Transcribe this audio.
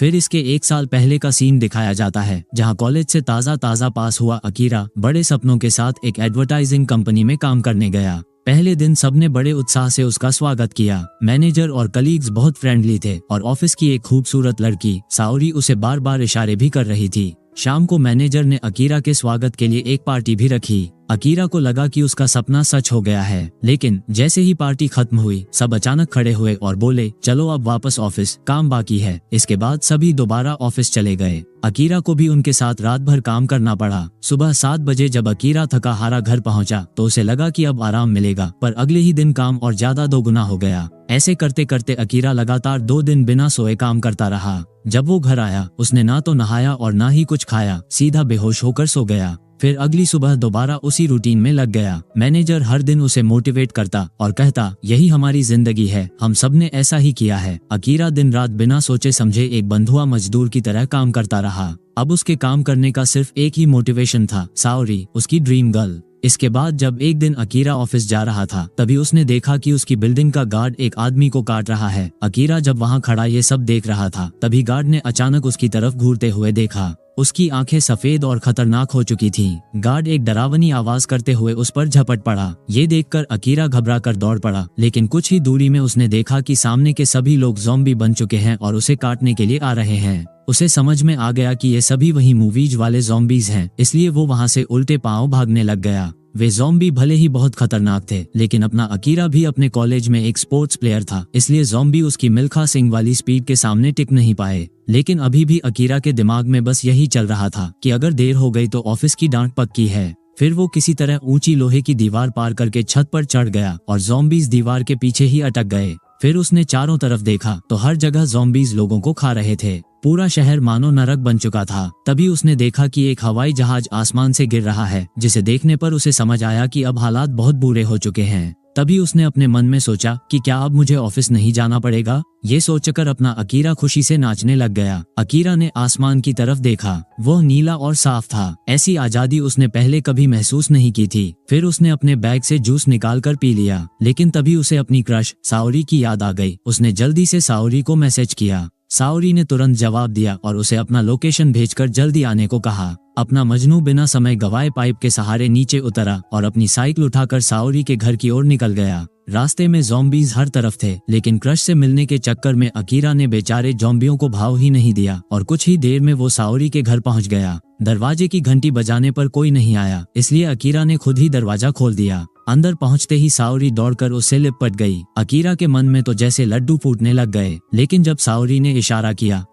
फिर इसके 1 साल पहले का सीन दिखाया जाता है, जहां कॉलेज से ताज़ा पास हुआ अकीरा बड़े सपनों के साथ एक एडवर्टाइजिंग कंपनी में काम करने गया। पहले दिन सबने बड़े उत्साह से उसका स्वागत किया। मैनेजर और कलीग्स बहुत फ्रेंडली थे और ऑफिस की एक खूबसूरत लड़की साओरी उसे बार बार इशारे भी कर रही थी। शाम को मैनेजर ने अकीरा के स्वागत के लिए एक पार्टी भी रखी। अकीरा को लगा कि उसका सपना सच हो गया है, लेकिन जैसे ही पार्टी खत्म हुई सब अचानक खड़े हुए और बोले, चलो अब वापस ऑफिस, काम बाकी है। इसके बाद सभी दोबारा ऑफिस चले गए। अकीरा को भी उनके साथ रात भर काम करना पड़ा। सुबह 7 बजे जब अकीरा थका हारा घर पहुंचा तो उसे लगा कि अब आराम मिलेगा, पर अगले ही दिन काम और ज्यादा दोगुना हो गया। ऐसे करते करते अकीरा लगातार 2 दिन बिना सोए काम करता रहा। जब वो घर आया उसने ना तो नहाया और ना ही कुछ खाया, सीधा बेहोश होकर सो गया। फिर अगली सुबह दोबारा उसी रूटीन में लग गया। मैनेजर हर दिन उसे मोटिवेट करता और कहता, यही हमारी जिंदगी है, हम सब ने ऐसा ही किया है। अकीरा दिन रात बिना सोचे समझे एक बंधुआ मजदूर की तरह काम करता रहा। अब उसके काम करने का सिर्फ एक ही मोटिवेशन था, साओरी, उसकी ड्रीम गर्ल। इसके बाद जब एक दिन अकीरा ऑफिस जा रहा था तभी उसने देखा कि उसकी बिल्डिंग का गार्ड एक आदमी को काट रहा है। अकीरा जब वहां खड़ा ये सब देख रहा था तभी गार्ड ने अचानक उसकी तरफ घूरते हुए देखा। उसकी आंखें सफेद और खतरनाक हो चुकी थीं। गार्ड एक डरावनी आवाज करते हुए उस पर झपट पड़ा। ये देखकर अकीरा घबरा कर दौड़ पड़ा, लेकिन कुछ ही दूरी में उसने देखा कि सामने के सभी लोग ज़ॉम्बी बन चुके हैं और उसे काटने के लिए आ रहे हैं। उसे समझ में आ गया कि ये सभी वही मूवीज वाले ज़ॉम्बीज हैं, इसलिए वो वहां से उल्टे पांव भागने लग गया। वे ज़ॉम्बी भले ही बहुत खतरनाक थे, लेकिन अपना अकीरा भी अपने कॉलेज में एक स्पोर्ट्स प्लेयर था, इसलिए ज़ॉम्बी उसकी मिल्खा सिंह वाली स्पीड के सामने टिक नहीं पाए। लेकिन अभी भी अकीरा के दिमाग में बस यही चल रहा था कि अगर देर हो गई तो ऑफिस की डांट पक्की है। फिर वो किसी तरह ऊंची लोहे की दीवार पार करके छत पर चढ़ गया और ज़ॉम्बीज दीवार के पीछे ही अटक गए। फिर उसने चारों तरफ देखा तो हर जगह ज़ॉम्बीज लोगों को खा रहे थे। पूरा शहर मानो नरक बन चुका था। तभी उसने देखा कि एक हवाई जहाज आसमान से गिर रहा है, जिसे देखने पर उसे समझ आया कि अब हालात बहुत बुरे हो चुके हैं। तभी उसने अपने मन में सोचा कि क्या अब मुझे ऑफिस नहीं जाना पड़ेगा। ये सोचकर अपना अकीरा खुशी से नाचने लग गया। अकीरा ने आसमान की तरफ देखा, वो नीला और साफ था। ऐसी आजादी उसने पहले कभी महसूस नहीं की थी। फिर उसने अपने बैग से जूस निकाल कर पी लिया, लेकिन तभी उसे अपनी क्रश साओरी की याद आ गई। उसने जल्दी से साओरी को मैसेज किया। साओरी ने तुरंत जवाब दिया और उसे अपना लोकेशन भेजकर जल्दी आने को कहा। अपना मजनू बिना समय गवाए पाइप के सहारे नीचे उतरा और अपनी साइकिल उठाकर साओरी के घर की ओर निकल गया। रास्ते में ज़ॉम्बीज हर तरफ थे, लेकिन क्रश से मिलने के चक्कर में अकीरा ने बेचारे ज़ॉम्बियों को भाव ही नहीं दिया और कुछ ही देर में वो साओरी के घर पहुंच गया। दरवाजे की घंटी बजाने पर कोई नहीं आया, इसलिए अकीरा ने खुद ही दरवाजा खोल दिया। अंदर पहुंचते ही साओरी दौड़कर उससे लिपट गई। अकीरा के मन में तो जैसे लड्डू फूटने लग गए, लेकिन जब साओरी ने इशारा किया